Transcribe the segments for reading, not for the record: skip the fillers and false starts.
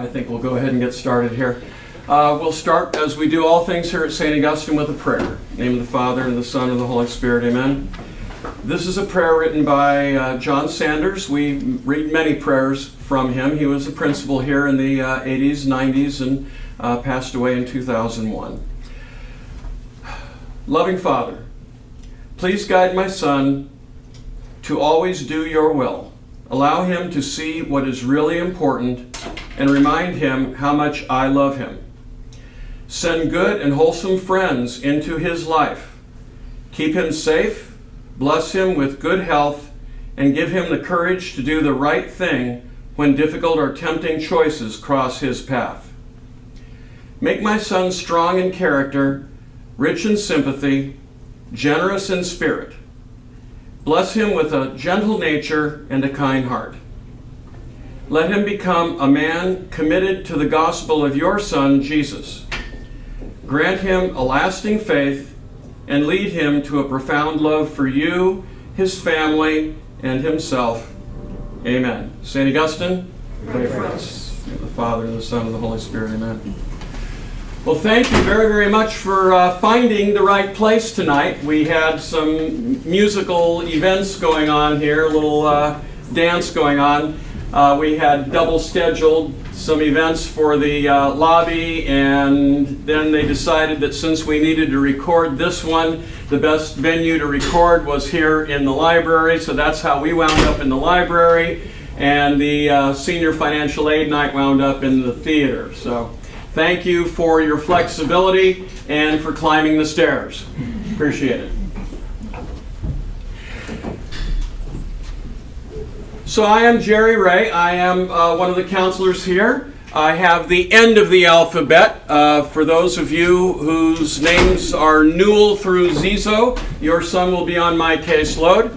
think we'll go ahead and get started here. We'll start, as we do all things here at St. Augustine, with a prayer. In the name of the Father, and the Son, and the Holy Spirit, amen. This is a prayer written by John Sanders. We read many prayers from him. He was a principal here in the 80s, 90s, and passed away in 2001. Loving Father, please guide my son to always do your will. Allow him to see what is really important and remind him how much I love him. Send good and wholesome friends into his life. Keep him safe, bless him with good health, and give him the courage to do the right thing when difficult or tempting choices cross his path. Make my son strong in character, rich in sympathy, generous in spirit. Bless him with a gentle nature and a kind heart. Let him become a man committed to the gospel of your Son, Jesus. Grant him a lasting faith and lead him to a profound love for you, his family, and himself. Amen. St. Augustine, pray for us. In the Father, and the Son, and the Holy Spirit. Amen. Well, thank you very, very much for finding the right place tonight. We had some musical events going on here, a little dance going on. We had double scheduled some events for the lobby, and then they decided that since we needed to record this one, the best venue to record was here in the library, so that's how we wound up in the library, and the senior financial aid night wound up in the theater. So thank you for your flexibility and for climbing the stairs. Appreciate it. So I am Jerry Ray. I am one of the counselors here. I have the end of the alphabet. For those of you whose names are Newell through Zizo, your son will be on my caseload.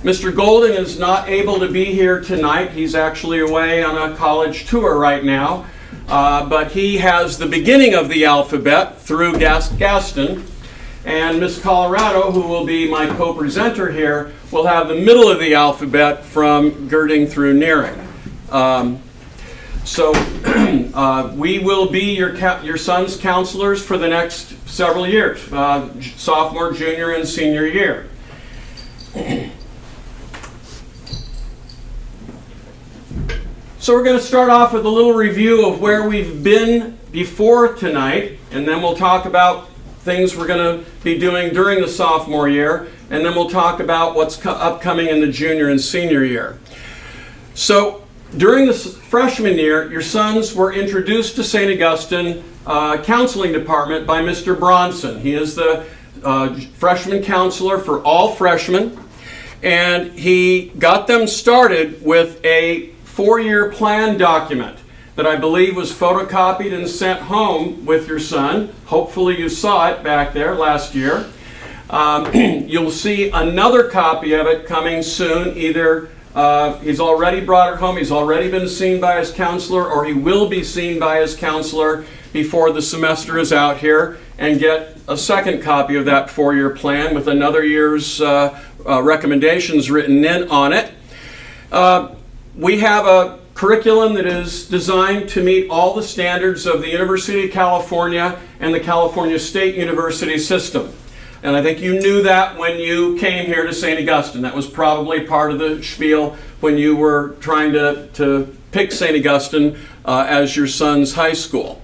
Mr. Golden is not able to be here tonight. He's actually away on a college tour right now. But he has the beginning of the alphabet through Gaston, and Miss Colorado, who will be my co-presenter here, will have the middle of the alphabet from Girding through Nearing. So we will be your son's counselors for the next several years, sophomore, junior, and senior year. So we're going to start off with a little review of where we've been before tonight, and then we'll talk about things we're going to be doing during the sophomore year, and then we'll talk about what's upcoming in the junior and senior year. So during the freshman year, your sons were introduced to St. Augustine Counseling Department by Mr. Bronson. He is the freshman counselor for all freshmen, and he got them started with a 4-year plan document that I believe was photocopied and sent home with your son. Hopefully you saw it back there last year. You'll see another copy of it coming soon. Either he's already brought it home, he's already been seen by his counselor, or he will be seen by his counselor before the semester is out here, and get a second copy of that 4-year plan with another year's recommendations written in on it. We have a curriculum that is designed to meet all the standards of the University of California and the California State University system. And I think you knew that when you came here to St. Augustine. That was probably part of the spiel when you were trying to pick St. Augustine as your son's high school.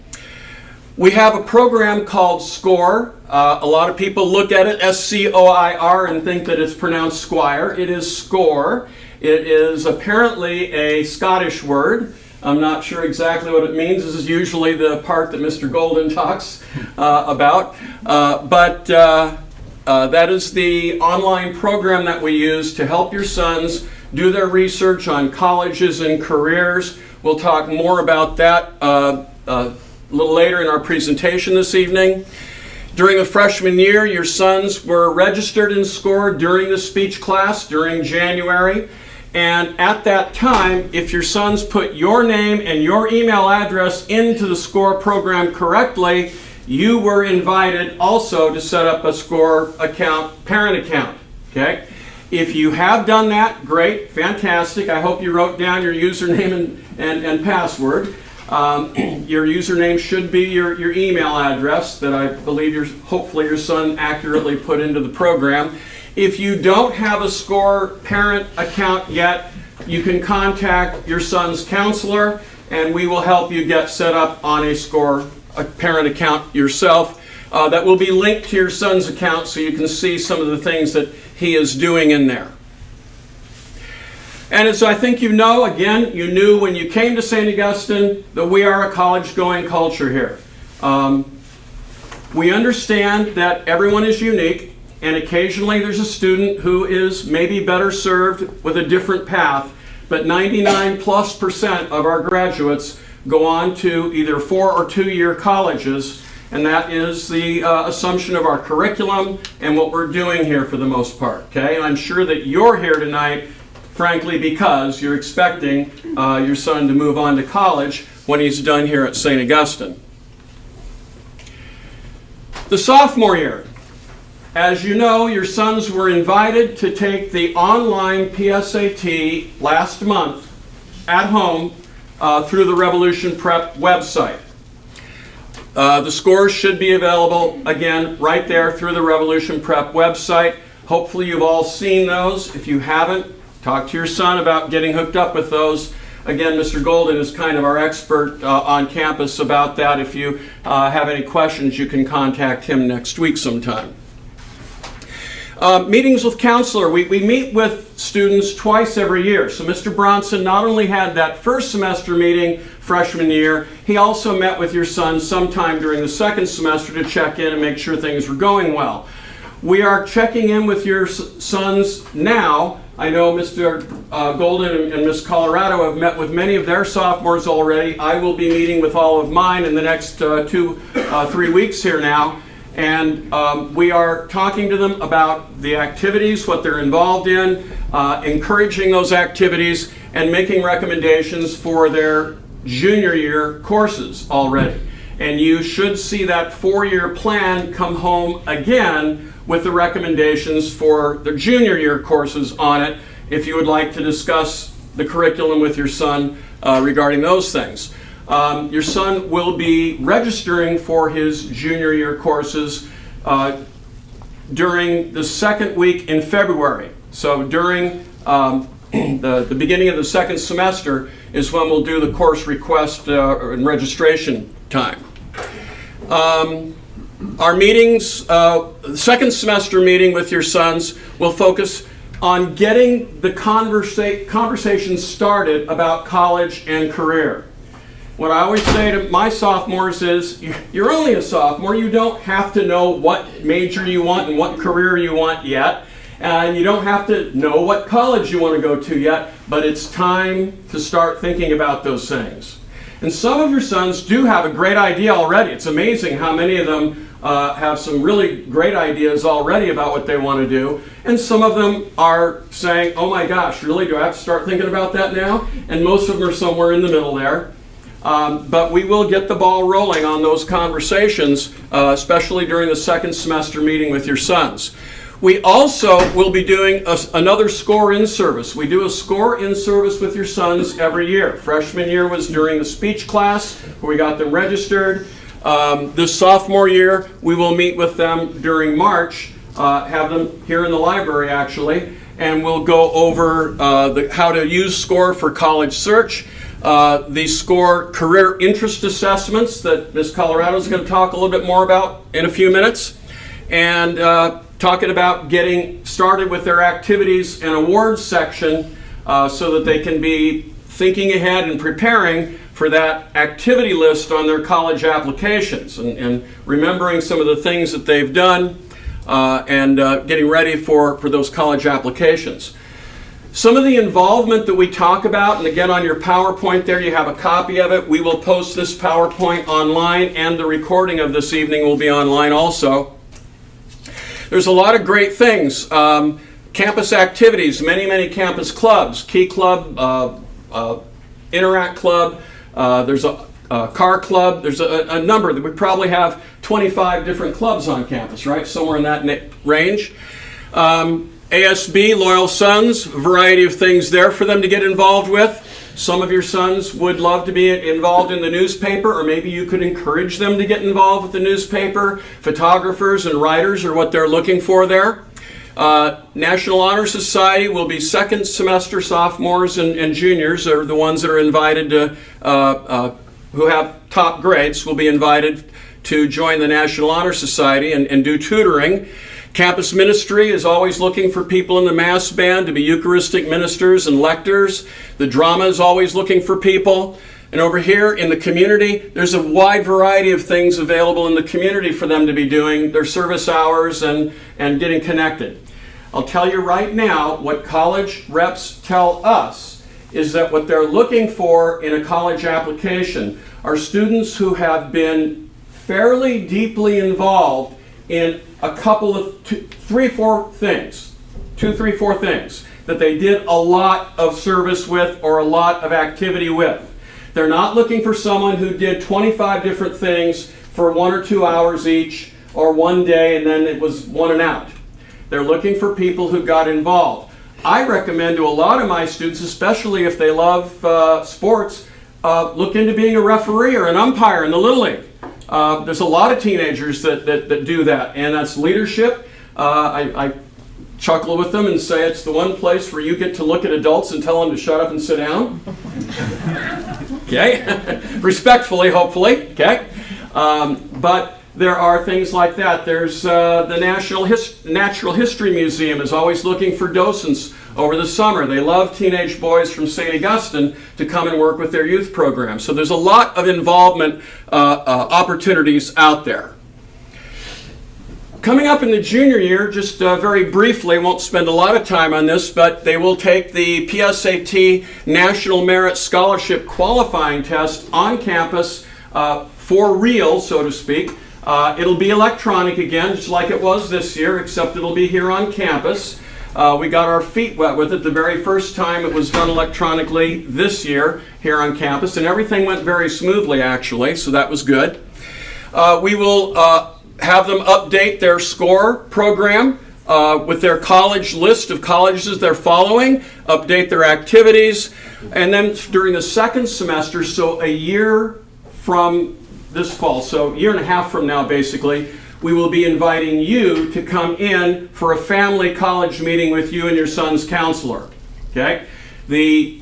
We have a program called SCORE. A lot of people look at it, S-C-O-I-R, and think that it's pronounced Squire. It is SCORE. It is apparently a Scottish word. I'm not sure exactly what it means. This is usually the part that Mr. Golden talks about. But that is the online program that we use to help your sons do their research on colleges and careers. We'll talk more about that a little later in our presentation this evening. During the freshman year, your sons were registered in SCORE during the speech class during January. And at that time, if your sons put your name and your email address into the SCORE program correctly, you were invited also to set up a SCORE account, parent account. Okay? If you have done that, great, fantastic. I hope you wrote down your username and password. Your username should be your email address that I believe hopefully your son accurately put into the program. If you don't have a SCORE parent account yet, you can contact your son's counselor and we will help you get set up on a SCORE parent account yourself. That will be linked to your son's account so you can see some of the things that he is doing in there. And as I think you know, again, you knew when you came to St. Augustine that we are a college-going culture here. We understand that everyone is unique, and occasionally there's a student who is maybe better served with a different path, but 99+% of our graduates go on to either 4 or 2-year colleges, and that is the assumption of our curriculum and what we're doing here for the most part. Okay? And I'm sure that you're here tonight frankly because you're expecting your son to move on to college when he's done here at St. Augustine. The sophomore year. As you know, your sons were invited to take the online PSAT last month at home through the Revolution Prep website. The scores should be available, again, right there through the Revolution Prep website. Hopefully you've all seen those. If you haven't, talk to your son about getting hooked up with those. Again, Mr. Golden is kind of our expert on campus about that. If you have any questions, you can contact him next week sometime. Meetings with counselor. We meet with students twice every year. So Mr. Bronson not only had that first semester meeting freshman year, he also met with your son sometime during the second semester to check in and make sure things were going well. We are checking in with your sons now. I know Mr. Golden and Ms. Colorado have met with many of their sophomores already. I will be meeting with all of mine in the next 3 weeks here now. And we are talking to them about the activities, what they're involved in, encouraging those activities, and making recommendations for their junior year courses already. And you should see that 4-year plan come home again with the recommendations for the junior year courses on it, if you would like to discuss the curriculum with your son regarding those things. Your son will be registering for his junior year courses during the second week in February. So during the beginning of the second semester is when we'll do the course request and registration time. Our meetings, the second semester meeting with your sons will focus on getting the conversation started about college and career. What I always say to my sophomores is, you're only a sophomore, you don't have to know what major you want and what career you want yet, and you don't have to know what college you want to go to yet, but it's time to start thinking about those things. And some of your sons do have a great idea already. It's amazing how many of them have some really great ideas already about what they want to do. And some of them are saying, oh my gosh, really, do I have to start thinking about that now? And most of them are somewhere in the middle there. But we will get the ball rolling on those conversations, especially during the second semester meeting with your sons. We also will be doing another SCORE in-service. We do a SCORE in-service with your sons every year. Freshman year was during the speech class where we got them registered. This sophomore year, we will meet with them during March, have them here in the library actually, and we'll go over how to use SCORE for college search, the SCORE career interest assessments that Ms. Colorado is going to talk a little bit more about in a few minutes, and talking about getting started with their activities and awards section so that they can be thinking ahead and preparing for that activity list on their college applications and remembering some of the things that they've done and getting ready for those college applications. Some of the involvement that we talk about, and again on your PowerPoint there you have a copy of it. We will post this PowerPoint online, and the recording of this evening will be online also. There's a lot of great things. Campus activities, many campus clubs, Key Club, Interact Club, there's a car club, there's a number that we probably have 25 different clubs on campus, right? Somewhere in that range. ASB, Loyal Sons, a variety of things there for them to get involved with. Some of your sons would love to be involved in the newspaper, or maybe you could encourage them to get involved with the newspaper. Photographers and writers are what they're looking for there. National Honor Society will be second semester sophomores and juniors are the ones that are invited to, who have top grades will be invited to join the National Honor Society and do tutoring. Campus ministry is always looking for people in the mass band to be Eucharistic ministers and lectors. The drama is always looking for people. And over here in the community, there's a wide variety of things available in the community for them to be doing their service hours and getting connected. I'll tell you right now, what college reps tell us is that what they're looking for in a college application are students who have been fairly deeply involved in a couple of two, three, four things that they did a lot of service with or a lot of activity with. They're not looking for someone who did 25 different things for 1 or 2 hours each or one day and then it was one and out. They're looking for people who got involved. I recommend to a lot of my students, especially if they love sports, look into being a referee or an umpire in the Little League. There's a lot of teenagers that do that, and that's leadership. I chuckle with them and say it's the one place where you get to look at adults and tell them to shut up and sit down. Okay? Respectfully, hopefully. Okay? But there are things like that. There's the Natural History Museum is always looking for docents over the summer. They love teenage boys from St. Augustine to come and work with their youth program. So there's a lot of involvement opportunities out there. Coming up in the junior year, just very briefly, won't spend a lot of time on this, but they will take the PSAT National Merit Scholarship Qualifying Test on campus for real, so to speak. It'll be electronic again, just like it was this year, except it'll be here on campus. We got our feet wet with it the very first time it was done electronically this year here on campus, and everything went very smoothly actually, so that was good. We will have them update their SCORE program with their college list of colleges they're following, update their activities, and then during the second semester, so a year from this fall, so a year and a half from now basically, we will be inviting you to come in for a family college meeting with you and your son's counselor. Okay? The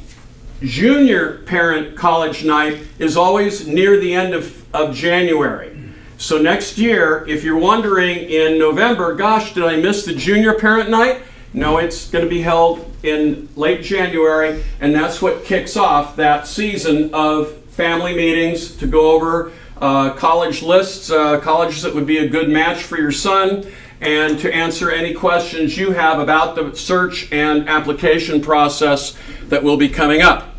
junior parent college night is always near the end of January. So next year, if you're wondering in November, gosh, did I miss the junior parent night? No, it's going to be held in late January, and that's what kicks off that season of family meetings to go over college lists, colleges that would be a good match for your son, and to answer any questions you have about the search and application process that will be coming up.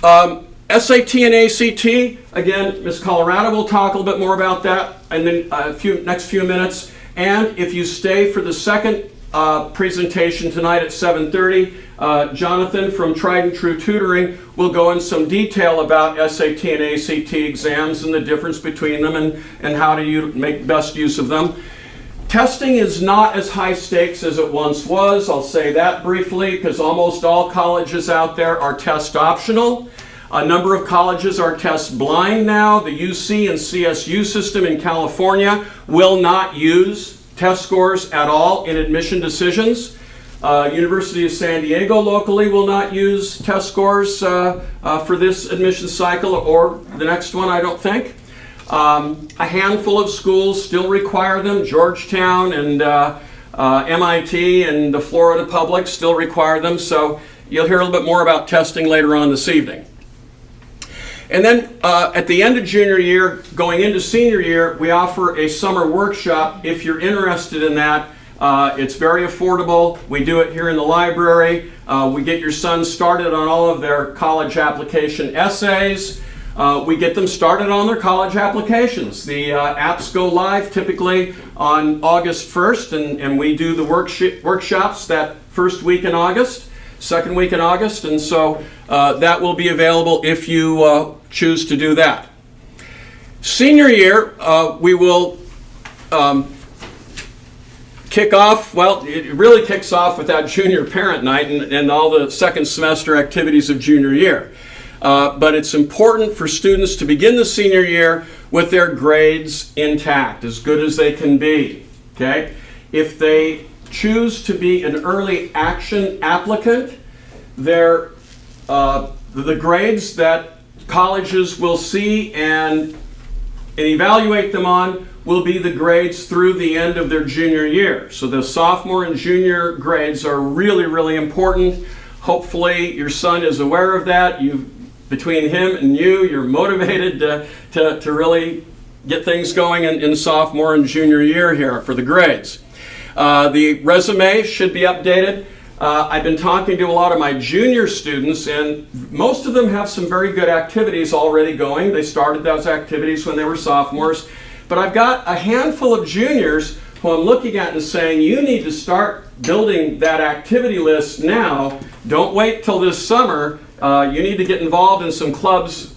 SAT and ACT, again, Miss Colorado will talk a little bit more about that in the next few minutes. And if you stay for the second presentation tonight at 7:30, Jonathan from Tried and True Tutoring will go in some detail about SAT and ACT exams and the difference between them and how to make best use of them. Testing is not as high stakes as it once was. I'll say that briefly because almost all colleges out there are test optional. A number of colleges are test blind now. The UC and CSU system in California will not use test scores at all in admission decisions. University of San Diego locally will not use test scores for this admission cycle or the next one, I don't think. A handful of schools still require them. Georgetown and MIT and the Florida Public still require them. So you'll hear a little bit more about testing later on this evening. And then at the end of junior year, going into senior year, we offer a summer workshop. If you're interested in that, it's very affordable. We do it here in the library. We get your sons started on all of their college application essays. We get them started on their college applications. The apps go live typically on August 1st, and we do the workshops that first week in August, second week in August, and so that will be available if you choose to do that. Senior year, we will kick off, well, it really kicks off with that junior parent night and all the second semester activities of junior year. but it's important for students to begin the senior year with their grades intact, as good as they can be. Okay? If they choose to be an early action applicant, the grades that colleges will see and evaluate them on will be the grades through the end of their junior year. So the sophomore and junior grades are really, really important. Hopefully your son is aware of that. Between him and you're motivated to really get things going in sophomore and junior year here for the grades. The resume should be updated. I've been talking to a lot of my junior students, and most of them have some very good activities already going. They started those activities when they were sophomores. But I've got a handful of juniors who I'm looking at and saying, you need to start building that activity list now. Don't wait till this summer. You need to get involved in some clubs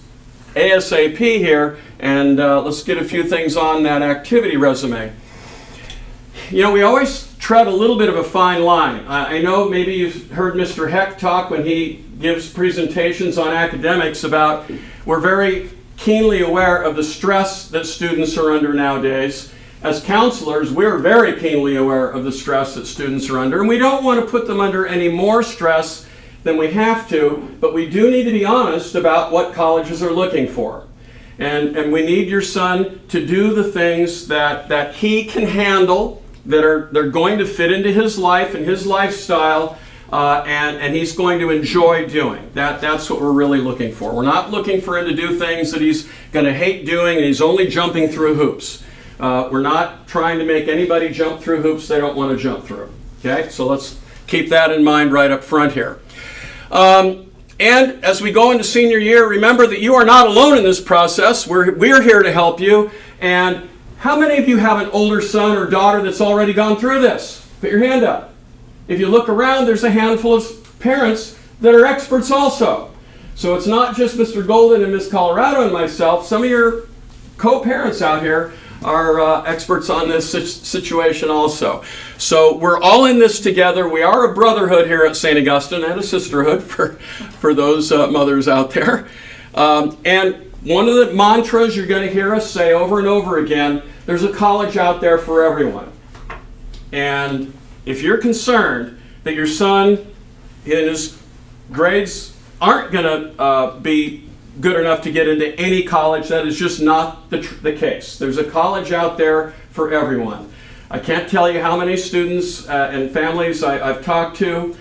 ASAP here, and let's get a few things on that activity resume. You know, we always tread a little bit of a fine line. I know maybe you've heard Mr. Heck talk when he gives presentations on academics about we're very keenly aware of the stress that students are under nowadays. As counselors, we're very keenly aware of the stress that students are under, and we don't want to put them under any more stress than we have to, but we do need to be honest about what colleges are looking for. And we need your son to do the things that he can handle, they're going to fit into his life and his lifestyle, and he's going to enjoy doing. That's what we're really looking for. We're not looking for him to do things that he's going to hate doing and he's only jumping through hoops. We're not trying to make anybody jump through hoops they don't want to jump through. Okay, so let's keep that in mind right up front here. And as we go into senior year, remember that you are not alone in this process. We're here to help you. And how many of you have an older son or daughter that's already gone through this? Put your hand up. If you look around, there's a handful of parents that are experts also. So it's not just Mr. Golden and Miss Colorado and myself. Some of your co-parents out here are experts on this situation also. So we're all in this together. We are a brotherhood here at St. Augustine and a sisterhood for those mothers out there. And one of the mantras you're going to hear us say over and over again, there's a college out there for everyone. And if you're concerned that your son and his grades aren't going to be good enough to get into any college, that is just not the case. There's a college out there for everyone. I can't tell you how many students and families I've talked to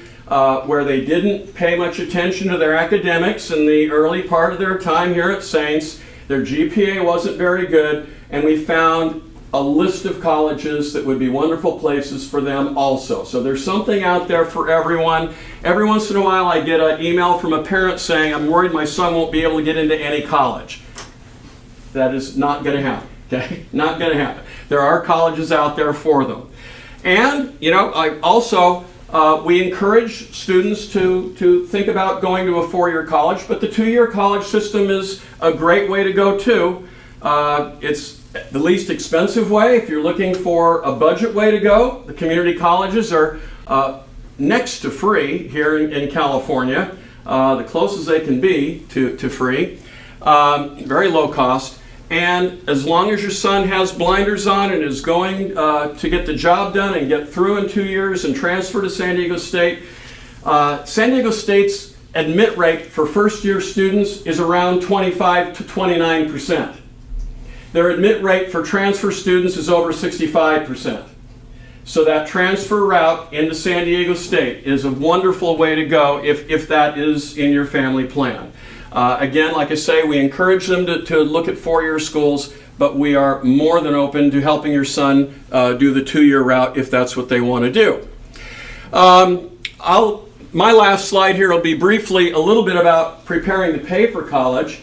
where they didn't pay much attention to their academics in the early part of their time here at Saints. Their GPA wasn't very good, and we found a list of colleges that would be wonderful places for them also. So there's something out there for everyone. Every once in a while I get an email from a parent saying, I'm worried my son won't be able to get into any college. That is not going to happen, okay? Not going to happen. There are colleges out there for them. And, you know, I also, we encourage students to think about going to a four-year college, but the two-year college system is a great way to go too. It's the least expensive way. If you're looking for a budget way to go, the community colleges are next to free here in California, the closest they can be to free, very low cost. And as long as your son has blinders on and is going to get the job done and get through in 2 years and transfer to San Diego State, San Diego State's admit rate for first-year students is around 25 to 29%. Their admit rate for transfer students is over 65%. So that transfer route into San Diego State is a wonderful way to go if that is in your family plan. Again, like I say, we encourage them to look at four-year schools, but we are more than open to helping your son do the two-year route if that's what they want to do. My last slide here will be briefly a little bit about preparing to pay for college.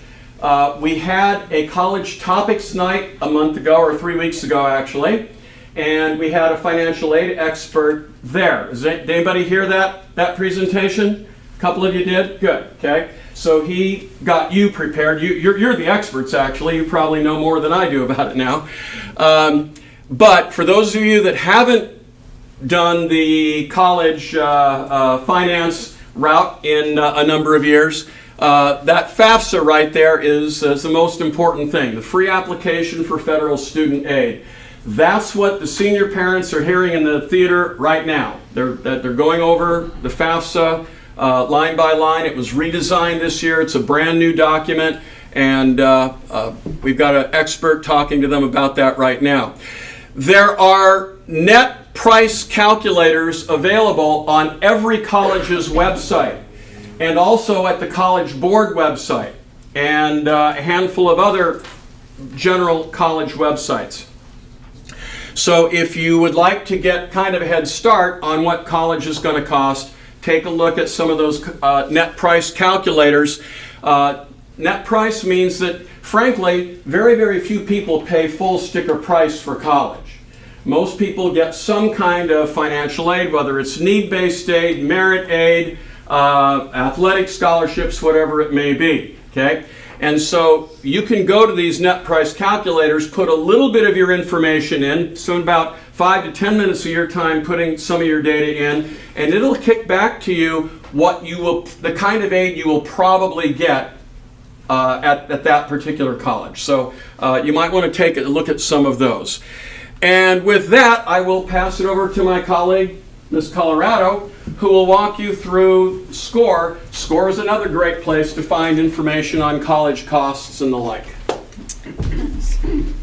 We had a college topics night a month ago, or 3 weeks ago actually, and we had a financial aid expert there. Did anybody hear that presentation? A couple of you did? Good, okay. So he got you prepared. You're the experts actually. You probably know more than I do about it now. But for those of you that haven't done the college finance route in a number of years, That FAFSA right there is the most important thing, the free application for federal student aid. That's what the senior parents are hearing in the theater right now. They're going over the FAFSA line by line. It was redesigned this year. It's a brand new document, and we've got an expert talking to them about that right now. There are net price calculators available on every college's website, and also at the College Board website, and a handful of other general college websites. So if you would like to get kind of a head start on what college is going to cost, take a look at some of those net price calculators. Net price means that, frankly, very, very few people pay full sticker price for college. Most people get some kind of financial aid, whether it's need-based aid, merit aid, athletic scholarships, whatever it may be, okay? And so you can go to these net price calculators, put a little bit of your information in, so about 5 to 10 minutes of your time putting some of your data in, and it'll kick back to you what you will, the kind of aid you will probably get at that particular college. So you might want to take a look at some of those. And with that, I will pass it over to my colleague, Ms. Colorado, who will walk you through SCORE. SCORE is another great place to find information on college costs and the like.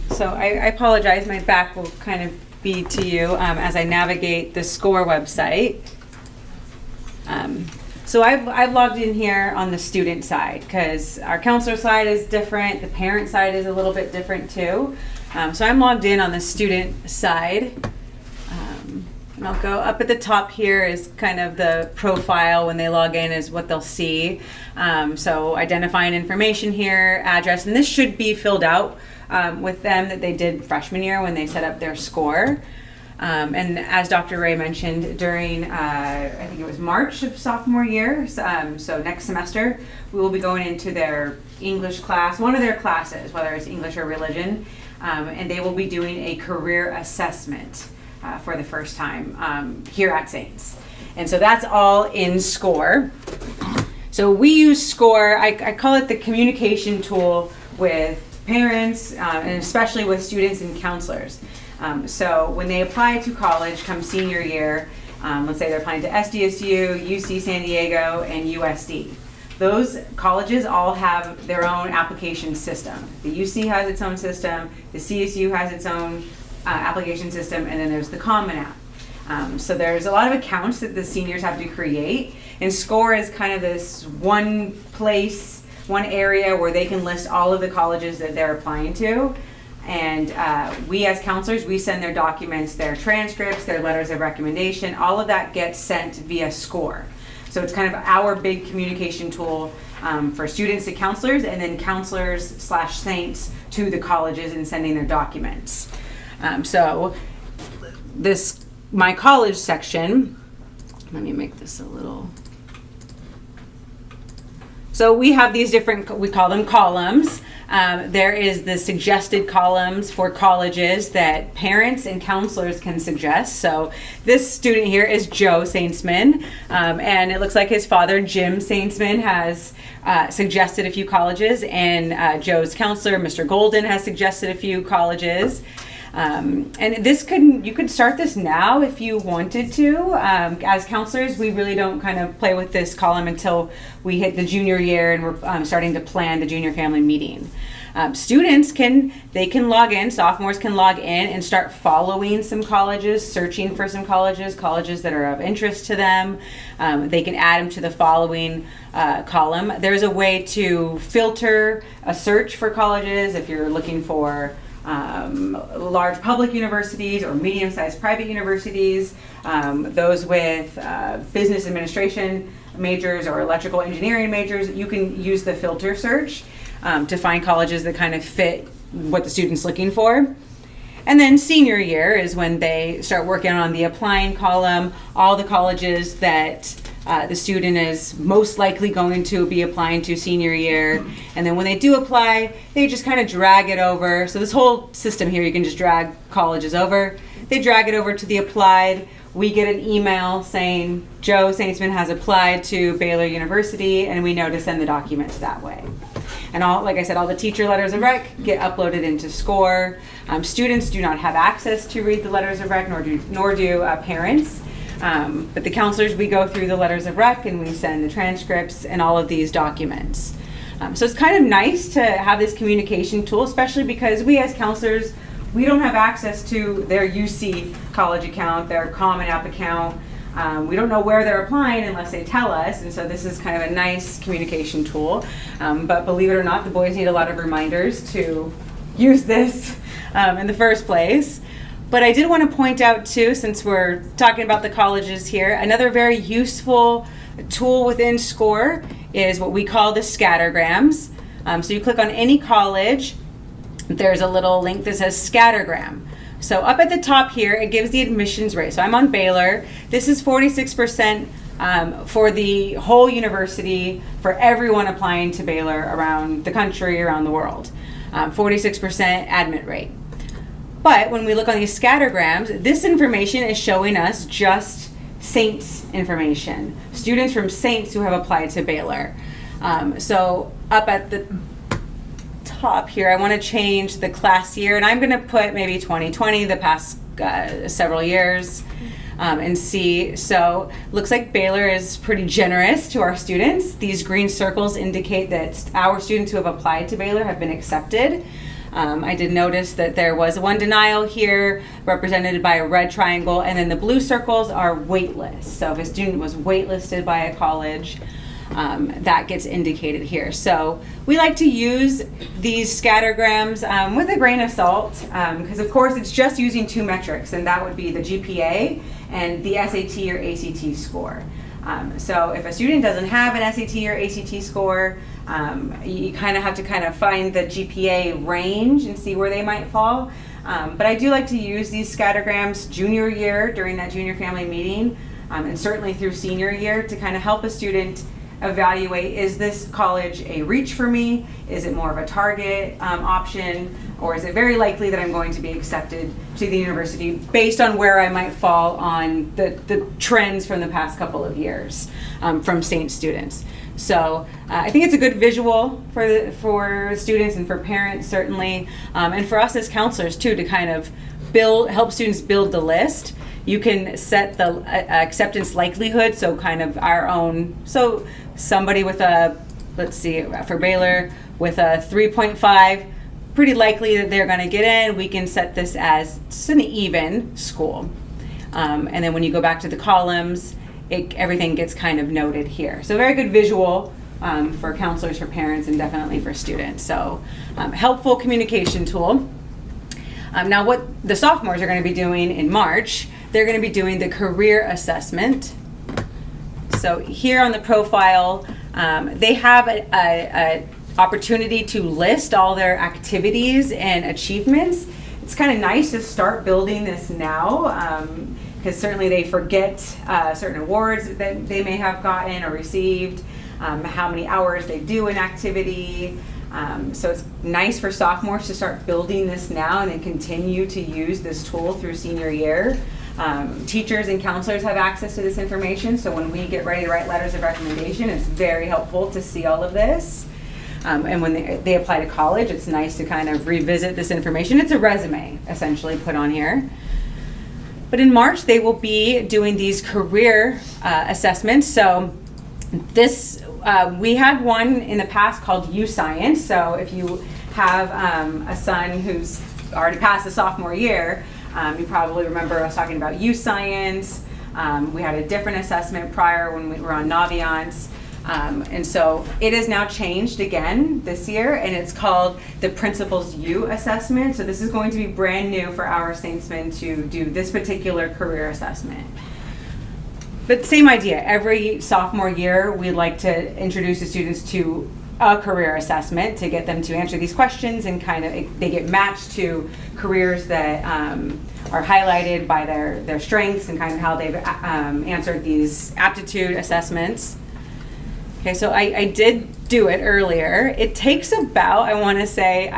So I apologize, my back will kind of be to you as I navigate the SCORE website. So I've logged in here on the student side because our counselor side is different, the parent side is a little bit different too. So I'm logged in on the student side. And I'll go up at the top here is kind of the profile when they log in is what they'll see. So identifying information here, address, and this should be filled out with them that they did freshman year when they set up their SCORE. And as Dr. Ray mentioned, during, I think it was March of sophomore year, so next semester, we will be going into their English class, one of their classes, whether it's English or religion, and they will be doing a career assessment for the first time here at Saints. And so that's all in SCORE. So we use SCORE, I call it the communication tool with parents and especially with students and counselors. So when they apply to college come senior year, let's say they're applying to SDSU, UC San Diego, and USD. Those colleges all have their own application system. The UC has its own system, the CSU has its own application system, and then there's the Common App. So there's a lot of accounts that the seniors have to create, and SCORE is kind of this one place, one area where they can list all of the colleges that they're applying to. And we as counselors, we send their documents, their transcripts, their letters of recommendation, all of that gets sent via SCORE. So it's kind of our big communication tool for students to counselors, and then counselors/saints to the colleges and sending their documents. So this, my college section, let me make this a little, so we have these different, we call them columns. There is the suggested columns for colleges that parents and counselors can suggest. So this student here is Joe Saintsman, and it looks like his father, Jim Saintsman, has suggested a few colleges, and Joe's counselor, Mr. Golden, has suggested a few colleges. And this you could start this now if you wanted to. As counselors, we really don't kind of play with this column until we hit the junior year and we're starting to plan the junior family meeting. Students can log in, sophomores can log in and start following some colleges, searching for some colleges that are of interest to them. They can add them to the following column. There's a way to filter a search for colleges if you're looking for large public universities or medium-sized private universities, those with business administration majors or electrical engineering majors. You can use the filter search to find colleges that kind of fit what the student's looking for. And then senior year is when they start working on the applying column, all the colleges that the student is most likely going to be applying to senior year. And then when they do apply, they just kind of drag it over. So this whole system here, you can just drag colleges over. They drag it over to the applied. we get an email saying Joe Saintsman has applied to Baylor University, and we know to send the documents that way. And like I said, all the teacher letters of rec get uploaded into SCORE. Students do not have access to read the letters of rec, nor do parents. But the counselors, we go through the letters of rec and we send the transcripts and all of these documents. So it's kind of nice to have this communication tool, especially because we as counselors, we don't have access to their UC college account, their Common App account. We don't know where they're applying unless they tell us, and so this is kind of a nice communication tool. But believe it or not, the boys need a lot of reminders to use this in the first place. But I did want to point out too, since we're talking about the colleges here, another very useful tool within SCORE is what we call the scattergrams. So you click on any college, there's a little link that says scattergram. So up at the top here, it gives the admissions rate. So I'm on Baylor. This is 46% for the whole university, for everyone applying to Baylor around the country, around the world. 46% admit rate. But when we look on these scattergrams, this information is showing us just Saints information, students from Saints who have applied to Baylor. So up at the top here, I want to change the class year, and I'm going to put maybe 2020, the past several years, and see. So looks like Baylor is pretty generous to our students. These green circles indicate that our students who have applied to Baylor have been accepted. I did notice that there was one denial here represented by a red triangle, and then the blue circles are waitlist. So if a student was waitlisted by a college, that gets indicated here. So we like to use these scattergrams with a grain of salt, because of course it's just using two metrics, and that would be the GPA and the SAT or ACT score. So if a student doesn't have an SAT or ACT score, you kind of have to find the GPA range and see where they might fall. But I do like to use these scattergrams junior year during that junior family meeting, and certainly through senior year to kind of help a student evaluate, is this college a reach for me? Is it more of a target option? Or is it very likely that I'm going to be accepted to the university based on where I might fall on the trends from the past couple of years from Saint students? So I think it's a good visual for students and for parents certainly, and for us as counselors too, to kind of help students build the list. You can set the acceptance likelihood, so kind of our own, so somebody with let's see, for Baylor with a 3.5, pretty likely that they're going to get in. We can set this as it's an even school. And then when you go back to the columns, everything gets kind of noted here. So very good visual for counselors, for parents, and definitely for students. So helpful communication tool. Now what the sophomores are going to be doing in March, they're going to be doing the career assessment. So here on the profile, they have a opportunity to list all their activities and achievements. It's kind of nice to start building this now, because certainly they forget certain awards that they may have gotten or received, how many hours they do an activity. So it's nice for sophomores to start building this now and then continue to use this tool through senior year. Teachers and counselors have access to this information, so when we get ready to write letters of recommendation, it's very helpful to see all of this. And when they apply to college, it's nice to kind of revisit this information. It's a resume, essentially, put on here. But in March, they will be doing these career assessments. So this, we had one in the past called U-Science. So if you have a son who's already passed the sophomore year, you probably remember us talking about U-Science. We had a different assessment prior when we were on Naviance. And so it is now changed again this year, and it's called the Principles U assessment. So this is going to be brand new for our Saintsmen to do this particular career assessment. But same idea, every sophomore year we'd like to introduce the students to a career assessment to get them to answer these questions, and kind of they get matched to careers that are highlighted by their strengths and kind of how they've answered these aptitude assessments. Okay, so I did do it earlier. It takes about, I want to say,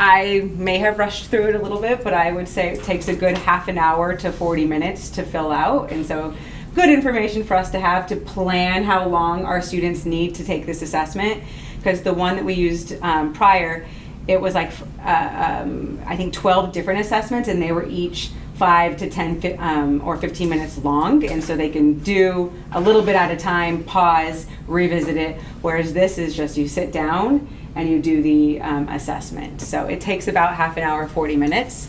I may have rushed through it a little bit, but I would say it takes a good half an hour to 40 minutes to fill out. And so good information for us to have to plan how long our students need to take this assessment. Because the one that we used prior, it was like, I think 12 different assessments, and they were each 5 to 10 or 15 minutes long. And so they can do a little bit at a time, pause, revisit it. Whereas this is just you sit down and you do the assessment. So it takes about half an hour, 40 minutes.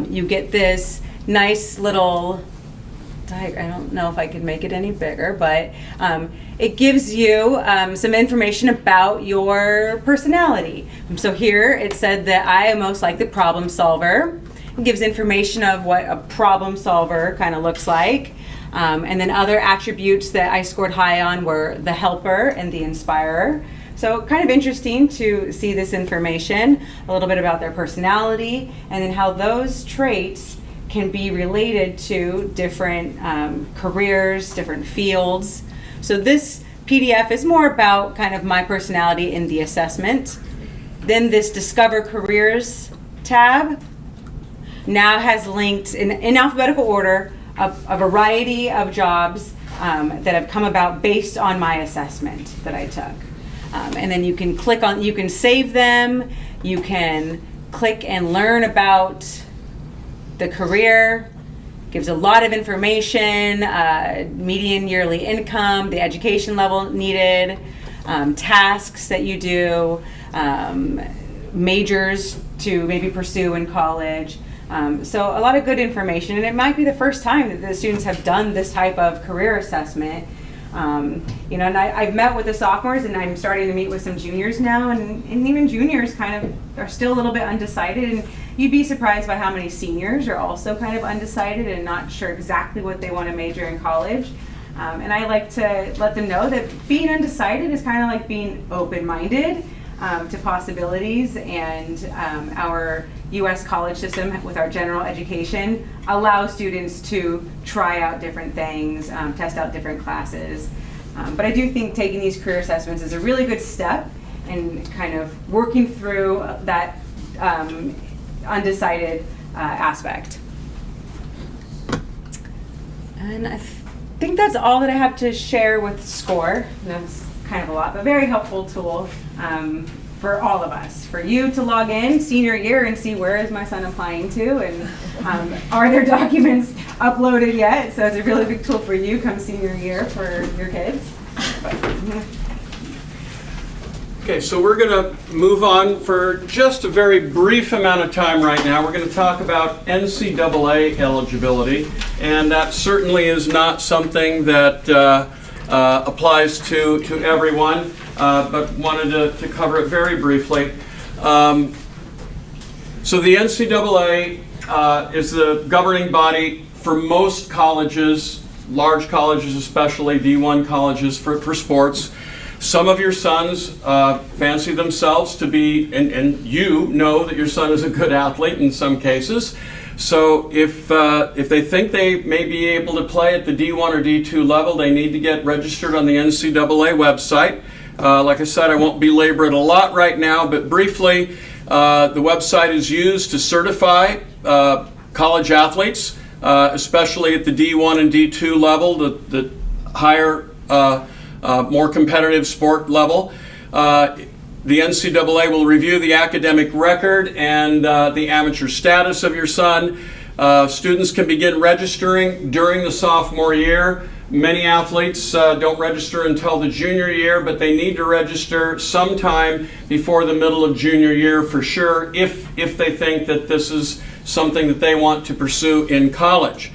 You get this nice little diagram. I don't know if I could make it any bigger, but it gives you some information about your personality. So here it said that I am most like the problem solver. It gives information of what a problem solver kind of looks like. And then other attributes that I scored high on were the helper and the inspirer. So kind of interesting to see this information, a little bit about their personality, and then how those traits can be related to different careers, different fields. So this PDF is more about kind of my personality in the assessment. Then this Discover Careers tab now has linked in alphabetical order a variety of jobs that have come about based on my assessment that I took. And then you can click on, you can save them, you can click and learn about the career. Gives a lot of information, median yearly income, the education level needed, tasks that you do, majors to maybe pursue in college. So a lot of good information, and it might be the first time that the students have done this type of career assessment. You know, and I've met with the sophomores, and I'm starting to meet with some juniors now, and even juniors kind of are still a little bit undecided, and you'd be surprised by how many seniors are also kind of undecided and not sure exactly what they want to major in college. And I like to let them know that being undecided is kind of like being open-minded to possibilities, and our U.S. college system with our general education allows students to try out different things, test out different classes. But I do think taking these career assessments is a really good step in kind of working through that undecided aspect. And I think that's all that I have to share with SCORE. That's kind of a lot, but very helpful tool for all of us. For you to log in senior year and see where is my son applying to, and are their documents uploaded yet? So it's a really big tool for you come senior year for your kids. Okay, so we're going to move on for just a very brief amount of time right now. We're going to talk about NCAA eligibility, and that certainly is not something that applies to everyone, but wanted to cover it very briefly. So the NCAA is the governing body for most colleges, large colleges especially, D1 colleges for sports. Some of your sons fancy themselves to be, and you know that your son is a good athlete in some cases. So if they think they may be able to play at the D1 or D2 level, they need to get registered on the NCAA website. Like I said, I won't belabor it a lot right now, but briefly, the website is used to certify college athletes, especially at the D1 and D2 level, the higher, more competitive sport level. The NCAA will review the academic record and the amateur status of your son. Students can begin registering during the sophomore year. Many athletes don't register until the junior year, but they need to register sometime before the middle of junior year for sure if they think that this is something that they want to pursue in college.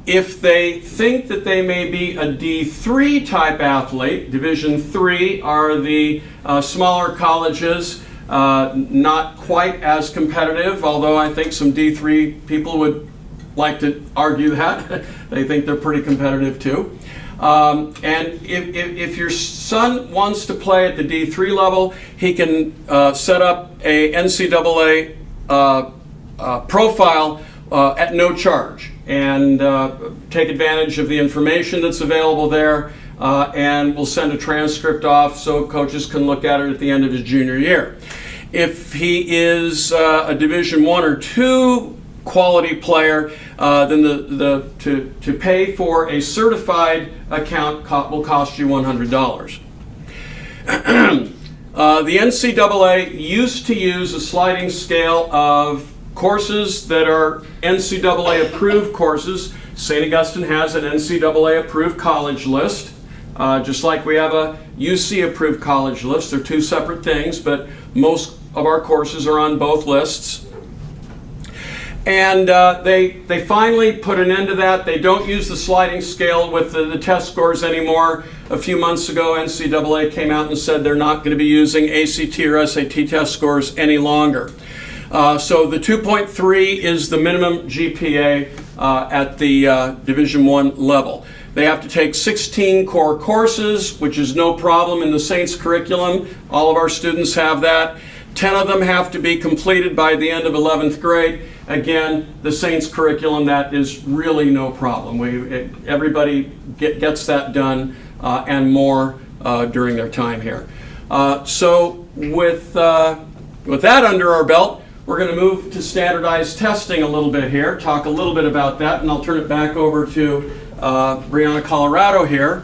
If they think that they may be a D3 type athlete, Division III are the smaller colleges, not quite as competitive, although I think some D3 people would like to argue that. They think they're pretty competitive too. And if your son wants to play at the D3 level, he can set up a NCAA profile at no charge and take advantage of the information that's available there, and we'll send a transcript off so coaches can look at it at the end of his junior year. If he is a Division I or II quality player, then to pay for a certified account will cost you $100. The NCAA used to use a sliding scale of courses that are NCAA approved courses. St. Augustine has an NCAA approved college list, just like we have a UC approved college list. They're two separate things, but most of our courses are on both lists. And they finally put an end to that. They don't use the sliding scale with the test scores anymore. A few months ago, NCAA came out and said they're not going to be using ACT or SAT test scores any longer. So the 2.3 is the minimum GPA at the Division I level. They have to take 16 core courses, which is no problem in the Saints curriculum. All of our students have that. 10 of them have to be completed by the end of 11th grade. Again, the Saints curriculum, that is really no problem. Everybody gets that done and more during their time here. So with that under our belt, we're going to move to standardized testing a little bit here, talk a little bit about that, and I'll turn it back over to Brianna Colorado here.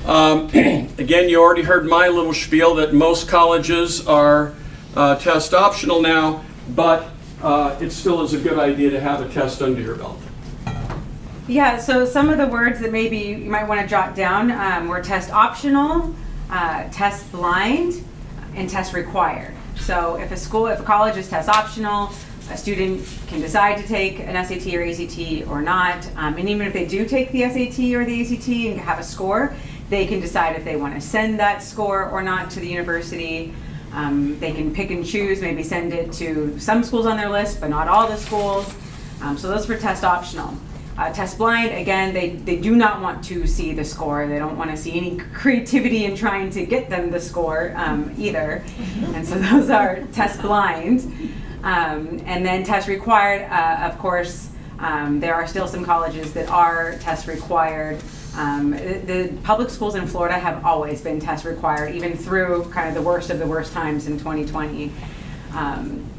Again, you already heard my little spiel that most colleges are test optional now, but it still is a good idea to have a test under your belt. Yeah, so some of the words that maybe you might want to jot down were test optional, test blind, and test required. So if a college is test optional, a student can decide to take an SAT or ACT or not. And even if they do take the SAT or the ACT and have a score, they can decide if they want to send that score or not to the university. They can pick and choose, maybe send it to some schools on their list, but not all the schools. So those for test optional. Test blind, again, they do not want to see the score. They don't want to see any creativity in trying to get them the score either. And so those are test blind. And then test required, of course, there are still some colleges that are test required. The public schools in Florida have always been test required, even through kind of the worst of the worst times in 2020.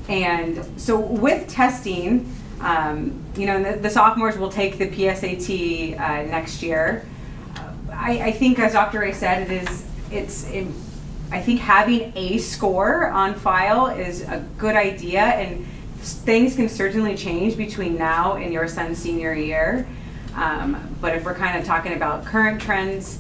And so with testing, the sophomores will take the PSAT next year. I think, as Dr. Ray said, I think having a score on file is a good idea, and things can certainly change between now and your son's senior year. But if we're kind of talking about current trends,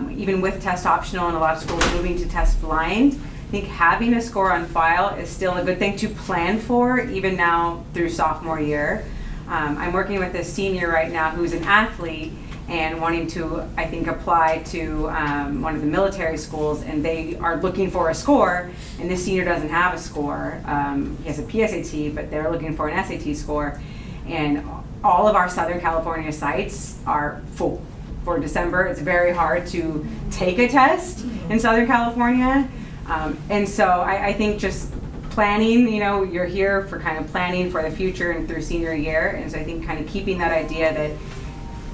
even with test optional and a lot of schools moving to test blind, I think having a score on file is still a good thing to plan for, even now through sophomore year. I'm working with a senior right now who's an athlete and wanting to, I think, apply to one of the military schools, and they are looking for a score, and this senior doesn't have a score. He has a PSAT, but they're looking for an SAT score, and all of our Southern California sites are full. For December, it's very hard to take a test in Southern California. And so I think just planning, you're here for kind of planning for the future and through senior year. And so I think kind of keeping that idea that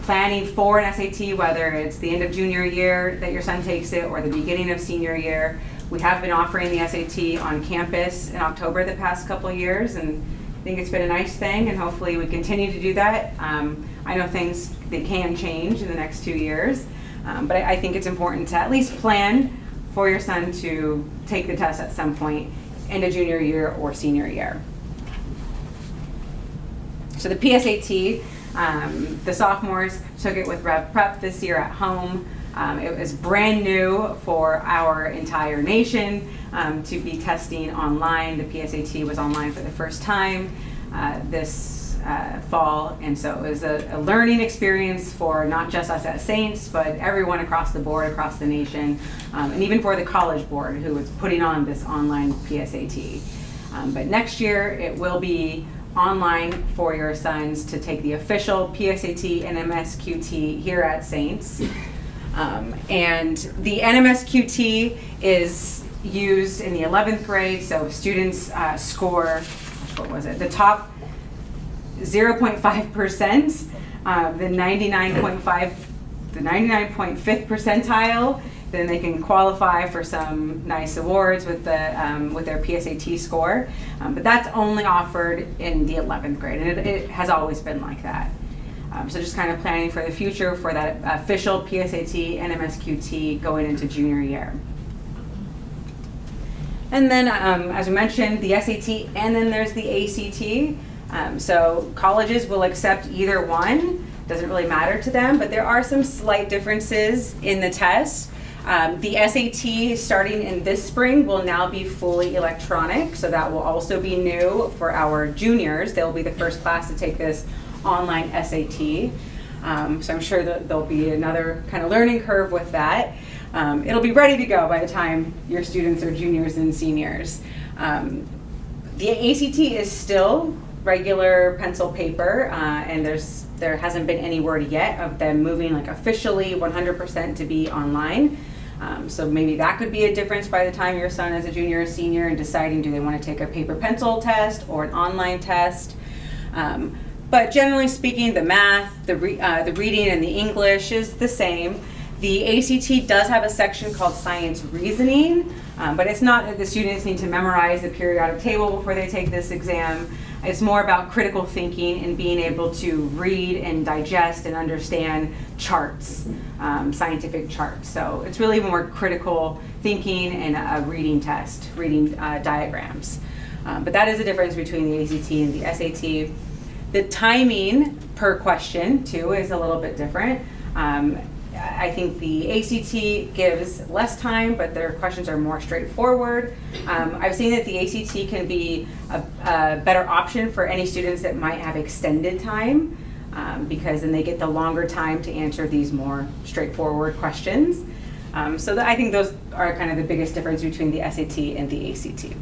planning for an SAT, whether it's the end of junior year that your son takes it or the beginning of senior year. We have been offering the SAT on campus in October the past couple of years, and I think it's been a nice thing, and hopefully we continue to do that. I know they can change in the next 2 years, but I think it's important to at least plan for your son to take the test at some point in a junior year or senior year. So the PSAT, the sophomores took it with Rev Prep this year at home. It was brand new for our entire nation to be testing online. The PSAT was online for the first time this fall, and so it was a learning experience for not just us at Saints, but everyone across the board, across the nation, and even for the College Board who was putting on this online PSAT. But next year it will be online for your sons to take the official PSAT and NMSQT here at Saints. And the NMSQT is used in the 11th grade, so students score, the top 0.5%, the 99.5th percentile then they can qualify for some nice awards with their PSAT score. But that's only offered in the 11th grade, and it has always been like that. So just kind of planning for the future for that official PSAT and MSQT going into junior year. And then, as we mentioned, the SAT, and then there's the ACT. So colleges will accept either one. Doesn't really matter to them, but there are some slight differences in the test. The SAT, starting in this spring, will now be fully electronic, so that will also be new for our juniors. They'll be the first class to take this online SAT. So I'm sure that there'll be another kind of learning curve with that. It'll be ready to go by the time your students are juniors and seniors. The ACT is still regular pencil paper, and there hasn't been any word yet of them moving like officially 100% to be online. So maybe that could be a difference by the time your son is a junior or senior and deciding, do they want to take a paper pencil test or an online test? But generally speaking, the math, the reading, and the English is the same. The ACT does have a section called science reasoning, but it's not that the students need to memorize the periodic table before they take this exam. It's more about critical thinking and being able to read and digest and understand charts, scientific charts. So it's really more critical thinking and a reading test, reading diagrams. But that is the difference between the ACT and the SAT. The timing per question, too, is a little bit different. I think the ACT gives less time, but their questions are more straightforward. I've seen that the ACT can be a better option for any students that might have extended time, because then they get the longer time to answer these more straightforward questions. So I think those are kind of the biggest difference between the SAT and the ACT.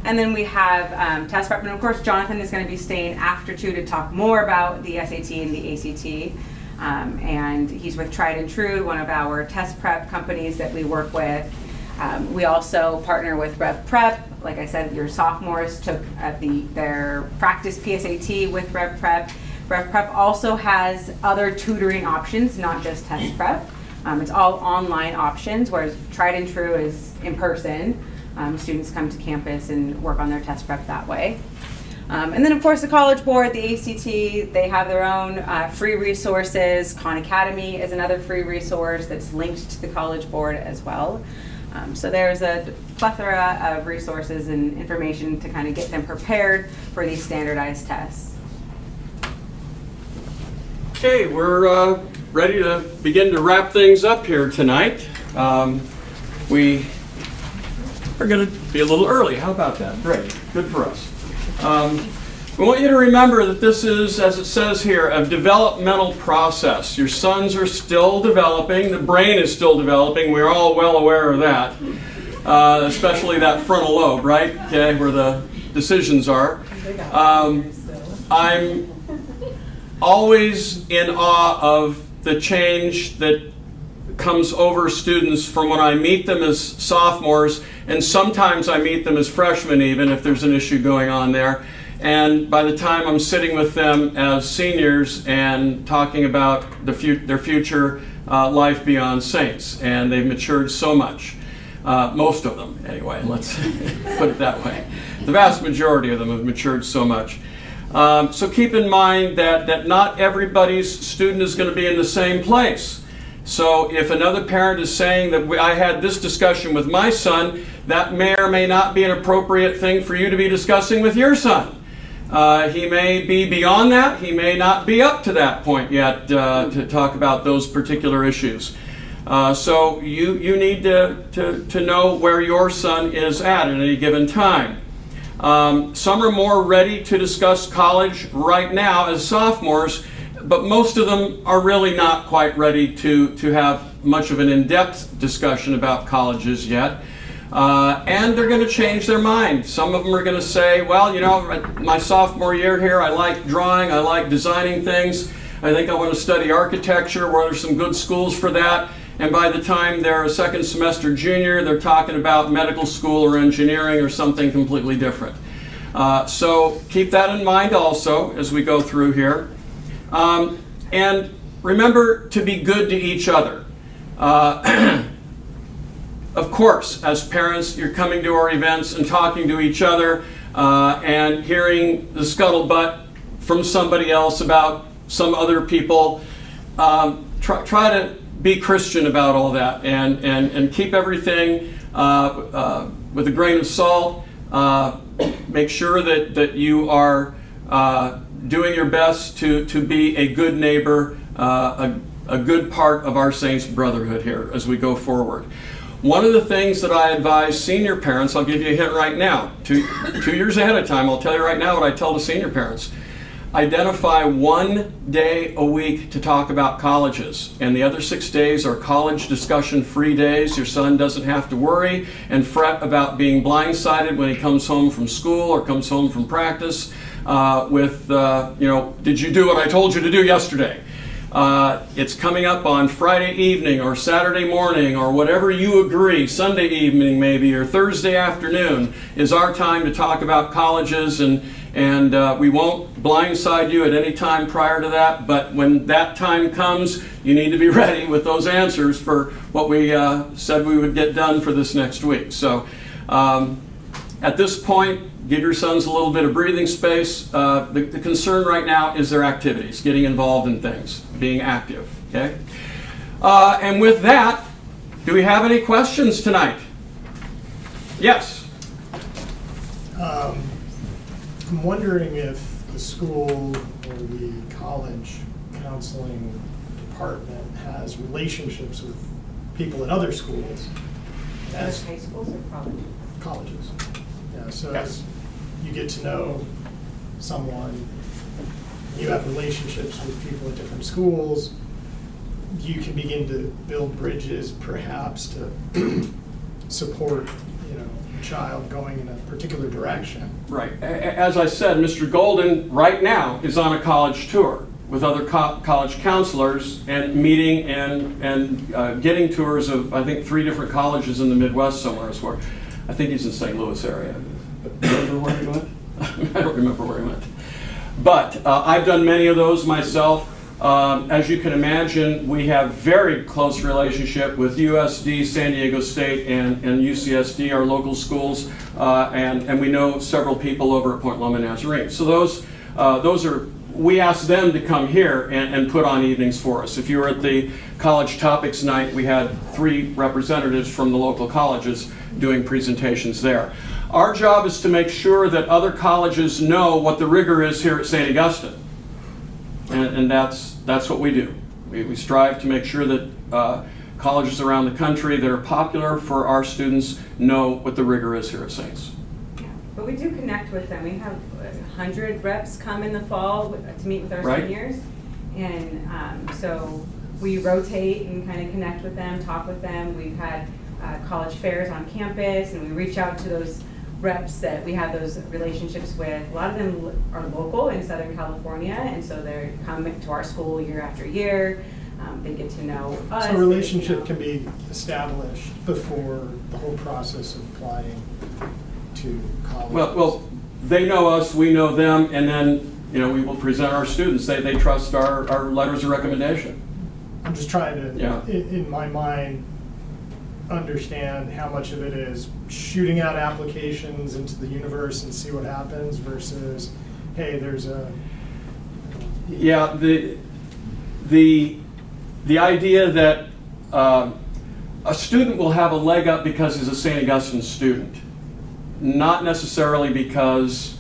And then we have test prep, and of course Jonathan is going to be staying after 2 to talk more about the SAT and the ACT. And he's with Tried and True, one of our test prep companies that we work with. We also partner with Rev Prep. Like I said, your sophomores took their practice PSAT with Rev Prep. Rev Prep also has other tutoring options, not just test prep. It's all online options, whereas Tried and True is in person. Students come to campus and work on their test prep that way. And then of course the College Board, the ACT, they have their own free resources. Khan Academy is another free resource that's linked to the College Board as well. So there's a plethora of resources and information to kind of get them prepared for these standardized tests. Okay, we're ready to begin to wrap things up here tonight. We are going to be a little early. How about that? Great. Good for us. We want you to remember that this is, as it says here, a developmental process. Your sons are still developing. The brain is still developing. We're all well aware of that, especially that frontal lobe, right? Okay, where the decisions are. I'm always in awe of the change that comes over students from when I meet them as sophomores, and sometimes I meet them as freshmen even if there's an issue going on there. And by the time I'm sitting with them as seniors and talking about their future life beyond Saints, and they've matured so much. Most of them, anyway, let's put it that way. The vast majority of them have matured so much. So keep in mind that not everybody's student is going to be in the same place. So if another parent is saying that I had this discussion with my son, that may or may not be an appropriate thing for you to be discussing with your son. He may be beyond that. He may not be up to that point yet to talk about those particular issues. So you need to know where your son is at any given time. Some are more ready to discuss college right now as sophomores, but most of them are really not quite ready to have much of an in-depth discussion about colleges yet. And they're going to change their mind. Some of them are going to say, well, you know, my sophomore year here, I like drawing, I like designing things. I think I want to study architecture, where there's some good schools for that. And by the time they're a second semester junior, they're talking about medical school or engineering or something completely different. So keep that in mind also as we go through here. And remember to be good to each other. Of course, as parents, you're coming to our events and talking to each other and hearing the scuttlebutt from somebody else about some other people. Try to be Christian about all that and keep everything with a grain of salt. Make sure that you are doing your best to be a good neighbor, a good part of our Saints Brotherhood here as we go forward. One of the things that I advise senior parents, I'll give you a hint right now, 2 years ahead of time, I'll tell you right now what I tell the senior parents. Identify 1 day a week to talk about colleges, and the other 6 days are college discussion-free days. Your son doesn't have to worry and fret about being blindsided when he comes home from school or comes home from practice with, did you do what I told you to do yesterday? It's coming up on Friday evening or Saturday morning or whatever you agree, Sunday evening maybe, or Thursday afternoon is our time to talk about colleges, and we won't blindside you at any time prior to that, but when that time comes, you need to be ready with those answers for what we said we would get done for this next week. So at this point, give your sons a little bit of breathing space. The concern right now is their activities, getting involved in things, being active, okay? And with that, do we have any questions tonight? Yes? I'm wondering if the school or the college counseling department has relationships with people at other schools. As high schools or colleges? Colleges. Yeah, so Yes. as you get to know someone, you have relationships with people at different schools, you can begin to build bridges perhaps to support, a child going in a particular direction. Right. As I said, Mr. Golden right now is on a college tour with other college counselors and meeting and getting tours of, I think, 3 different colleges in the Midwest somewhere. I think he's in St. Louis area. Remember where he went? I don't remember where he went. But I've done many of those myself. As you can imagine, we have very close relationship with USD, San Diego State, and UCSD, our local schools, and we know several people over at Point Loma Nazarene. So those are, we ask them to come here and put on evenings for us. If you were at the College Topics Night, we had 3 representatives from the local colleges doing presentations there. Our job is to make sure that other colleges know what the rigor is here at St. Augustine. And that's what we do. We strive to make sure that colleges around the country that are popular for our students know what the rigor is here at Saints. Yeah, but we do connect with them. We have 100 reps come in the fall to meet with our Right. seniors. And so we rotate and kind of connect with them, talk with them. We've had college fairs on campus, and we reach out to those reps that we have those relationships with. A lot of them are local in Southern California, and so they're coming to our school year after year. They get to know us. So a relationship can be established before the whole process of applying to college. Well, they know us, we know them, and then we will present our students. They trust our letters of recommendation. I'm just trying to, Yeah. in my mind, understand how much of it is shooting out applications into the universe and see what happens versus, hey, there's a... Yeah, the idea that a student will have a leg up because he's a St. Augustine student, not necessarily because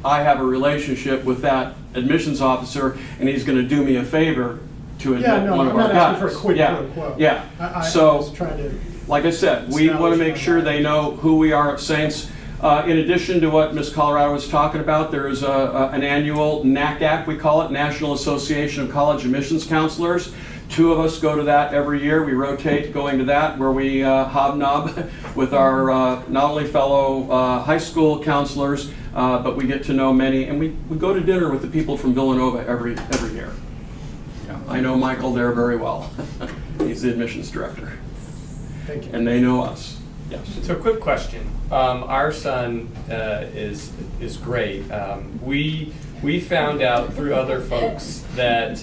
I have a relationship with that admissions officer and he's going to do me a favor to admit one of our guys. I'm not asking for a quid pro quo. Yeah. I So, was trying to... like I said, we want to make sure they know who we are at Saints. In addition to what Ms. Colorado was talking about, there is an annual NACAC, we call it, National Association of College Admissions Counselors. 2 of us go to that every year. We rotate going to that, where we hobnob with our not only fellow high school counselors, but we get to know many, and we go to dinner with the people from Villanova every year. Yeah, I know Michael there very well. He's the admissions director. Thank you. And they know us. Yes. So, quick question. Our son is great. We found out through other folks that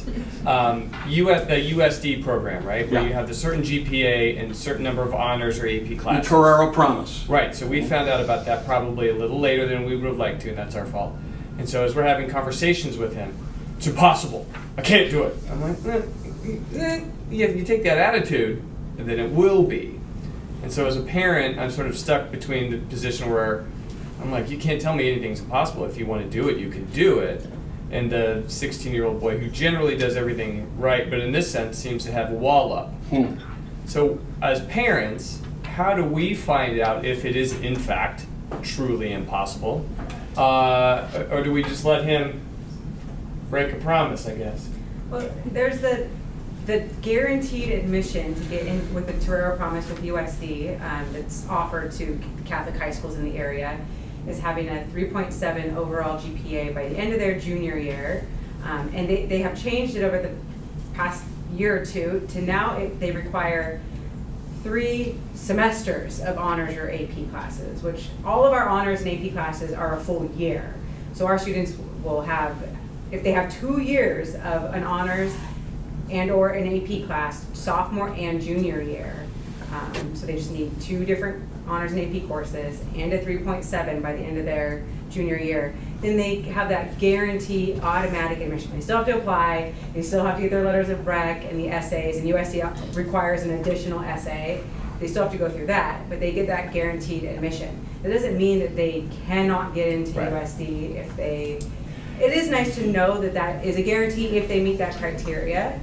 the USD program, right, where Yeah. you have the certain GPA and certain number of honors or AP The classes. Torero Promise. Right. So we found out about that probably a little later than we would have liked to, and that's our fault. And so as we're having conversations with him, it's impossible. I can't do it. I'm like, you take that attitude, and then it will be. And so as a parent, I'm sort of stuck between the position where I'm like, you can't tell me anything's impossible. If you want to do it, you can do it. And the 16-year-old boy who generally does everything right, but in this sense seems to have a wall up. So as parents, how do we find out if it is in fact truly impossible? Or do we just let him break a promise, I guess? Well, there's the guaranteed admission to get in with the Torero Promise with USD that's offered to Catholic high schools in the area is having a 3.7 overall GPA by the end of their junior year. And they have changed it over the past year or two to now they require 3 semesters of honors or AP classes, which all of our honors and AP classes are a full year. So our students will have, if they have 2 years of an honors and or an AP class, sophomore and junior year. So they just need 2 different honors and AP courses and a 3.7 by the end of their junior year. Then they have that guarantee automatic admission. They still have to apply, they still have to get their letters of rec and the essays, and USD requires an additional essay. They still have to go through that, but they get that guaranteed admission. That doesn't mean that they cannot get into USD if they, it is nice to know that that is a guarantee if they meet that criteria.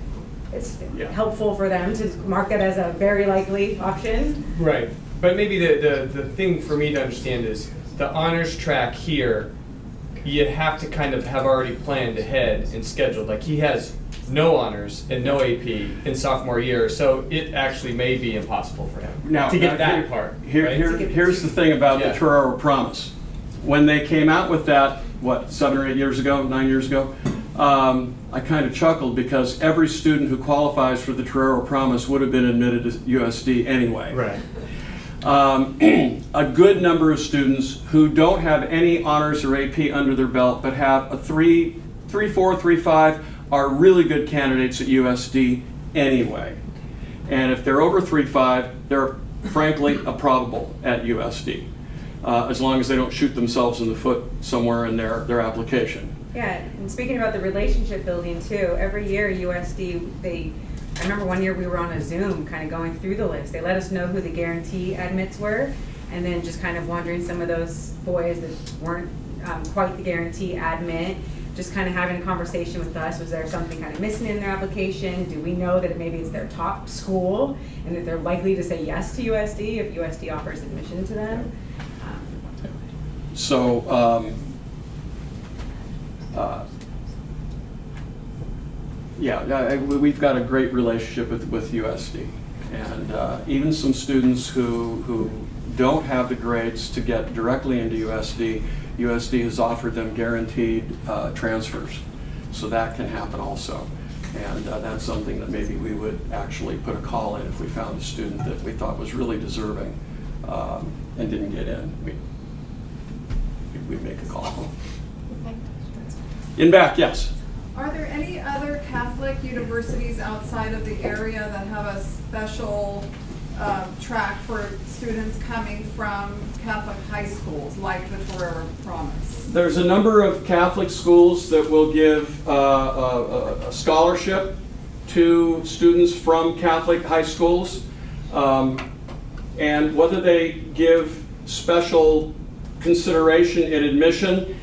It's helpful for them to mark that as a very likely option. Right. But maybe the thing for me to understand is the honors track here, you have to kind of have already planned ahead and scheduled. Like he has no honors and no AP in sophomore year, so it actually may be impossible for him to get that part. Here's the thing about the Torero Promise. When they came out with that, 7 or 8 years ago, 9 years ago, I kind of chuckled because every student who qualifies for the Torero Promise would have been admitted to USD anyway. Right. A good number of students who don't have any honors or AP under their belt but have a 3.4, 3.5 are really good candidates at USD anyway. And if they're over 3.5, they're frankly a probable at USD, as long as they don't shoot themselves in the foot somewhere in their application. Yeah, and speaking about the relationship building too, every year USD, I remember one year we were on a Zoom kind of going through the list. They let us know who the guarantee admits were, and then just kind of wondering some of those boys that weren't quite the guarantee admit, just kind of having a conversation with us. Was there something kind of missing in their application? Do we know that maybe it's their top school and that they're likely to say yes to USD if USD offers admission to them? So, we've got a great relationship with USD, and even some students who don't have the grades to get directly into USD has offered them guaranteed transfers, so that can happen also. And that's something that maybe we would actually put a call in if we found a student that we thought was really deserving and didn't get in. We'd make a call. In back, yes. Are there any other Catholic universities outside of the area that have a special track for students coming from Catholic high schools, like the Torero Promise? There's a number of Catholic schools that will give a scholarship to students from Catholic high schools, and whether they give special consideration in admission,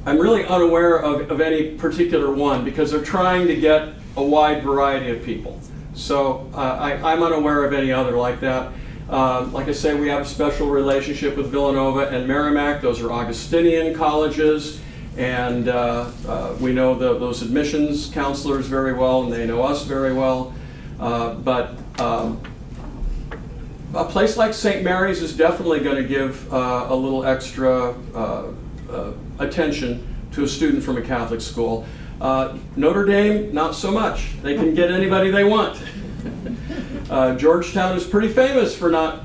I'm really unaware of any particular one because they're trying to get a wide variety of people. So I'm unaware of any other like that. Like I say, we have a special relationship with Villanova and Merrimack. Those are Augustinian colleges, and we know those admissions counselors very well, and they know us very well. But a place like St. Mary's is definitely going to give a little extra attention to a student from a Catholic school. Notre Dame, not so much. They can get anybody they want. Georgetown is pretty famous for not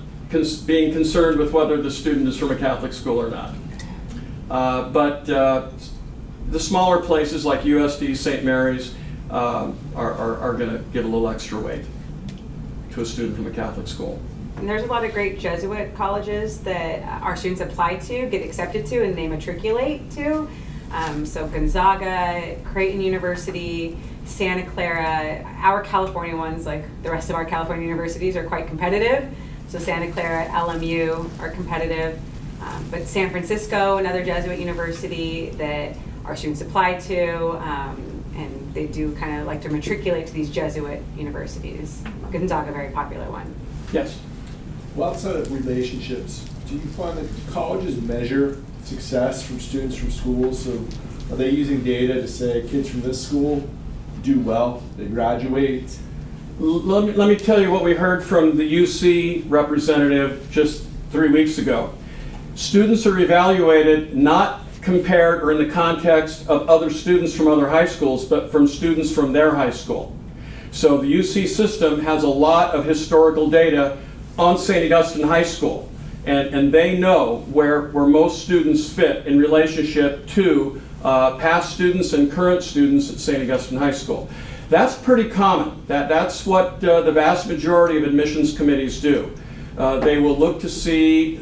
being concerned with whether the student is from a Catholic school or not. But the smaller places like USD, St. Mary's are going to give a little extra weight to a student from a Catholic school. And there's a lot of great Jesuit colleges that our students apply to, get accepted to, and they matriculate to. So Gonzaga, Creighton University, Santa Clara. Our California ones, like the rest of our California universities, are quite competitive. So Santa Clara, LMU are competitive. But San Francisco, another Jesuit university that our students apply to, and they do kind of like to matriculate to these Jesuit universities. Gonzaga, a very popular one. Yes? Well, outside of relationships, do you find that colleges measure success from students from schools? So are they using data to say kids from this school do well, they graduate? Let me tell you what we heard from the UC representative just 3 weeks ago. Students are evaluated not compared or in the context of other students from other high schools, but from students from their high school. So the UC system has a lot of historical data on St. Augustine High School, and they know where most students fit in relationship to past students and current students at St. Augustine High School. That's pretty common. That's what the vast majority of admissions committees do. They will look to see,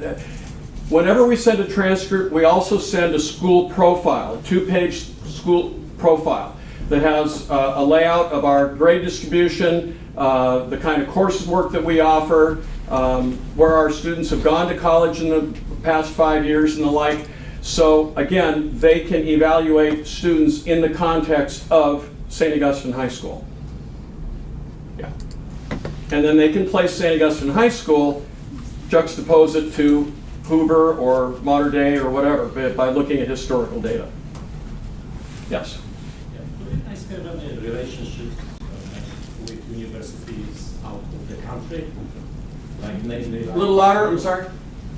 whenever we send a transcript, we also send a school profile, a 2-page school profile that has a layout of our grade distribution, the kind of coursework that we offer, where our students have gone to college in the past 5 years and the like. So again, they can evaluate students in the context of St. Augustine High School. Yeah. And then they can place St. Augustine High School, juxtapose it to Hoover or Mater Dei or whatever by looking at historical data. Yes? Yeah. Do you guys have any relationships with universities out of the country? Like mainly A little louder, I'm sorry?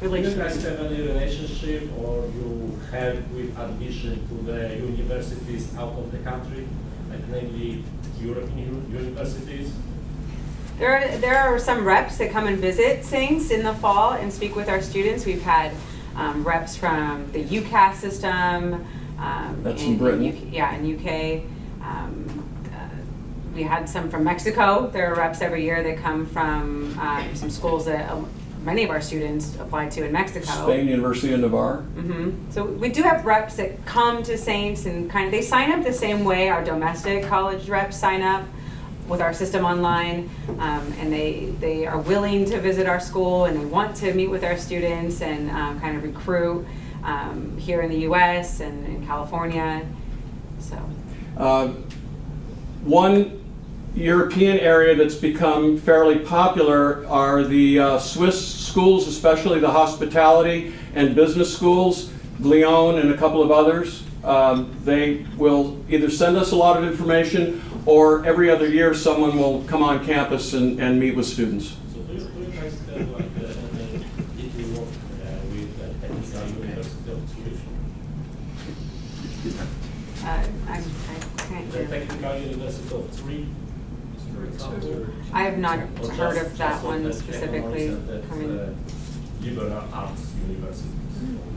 Do you guys have any relationship or you help with admission to the universities out of the country? Like mainly European universities? There are some reps that come and visit SINGS in the fall and speak with our students. We've had reps from the UCAS system. That's in Britain. In UK. We had some from Mexico. There are reps every year that come from some schools that many of our students apply to in Mexico. Spain, University of Navarre. Mm-hmm. So we do have reps that come to Saints and they sign up the same way our domestic college reps sign up with our system online, and they are willing to visit our school and they want to meet with our students and kind of recruit here in the U.S. and in California. So one European area that's become fairly popular are the Swiss schools, especially the hospitality and business schools, Lyon and a couple of others. They will either send us a lot of information or every other year someone will come on campus and meet with students. So do you guys have like if you work with the Technical University of Zurich? I can't The hear. Technical University of Zurich, for example? I have not Or heard just- of that just one the specifically technologies coming. that, liberal arts universities.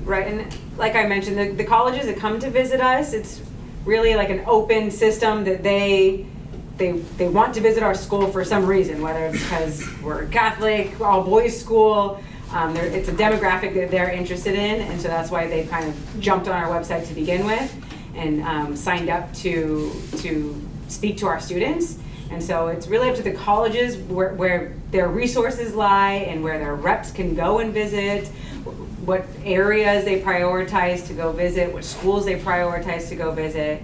Right, and like I mentioned, the colleges that come to visit us, it's really like an open system that they want to visit our school for some reason, whether it's because we're Catholic, all boys school. It's a demographic that they're interested in, and so that's why they kind of jumped on our website to begin with and signed up to speak to our students. And so it's really up to the colleges where their resources lie and where their reps can go and visit, what areas they prioritize to go visit, what schools they prioritize to go visit.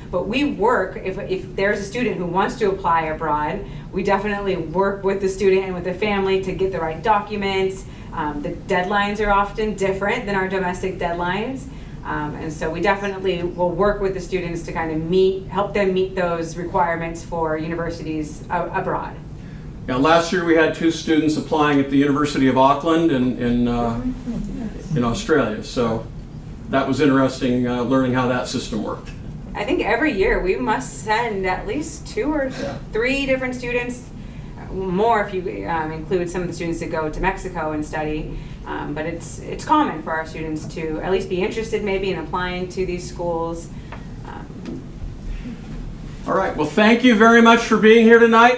But we work, if there's a student who wants to apply abroad, we definitely work with the student and with the family to get the right documents. The deadlines are often different than our domestic deadlines. And so we definitely will work with the students to kind of help them meet those requirements for universities abroad. Now, last year we had 2 students applying at the University of Auckland in Australia, so that was interesting learning how that system worked. I think every year we must send at least 2 or 3 different students more if you include some of the students that go to Mexico and study. But it's common for our students to at least be interested maybe in applying to these schools. All right. Well, thank you very much for being here tonight.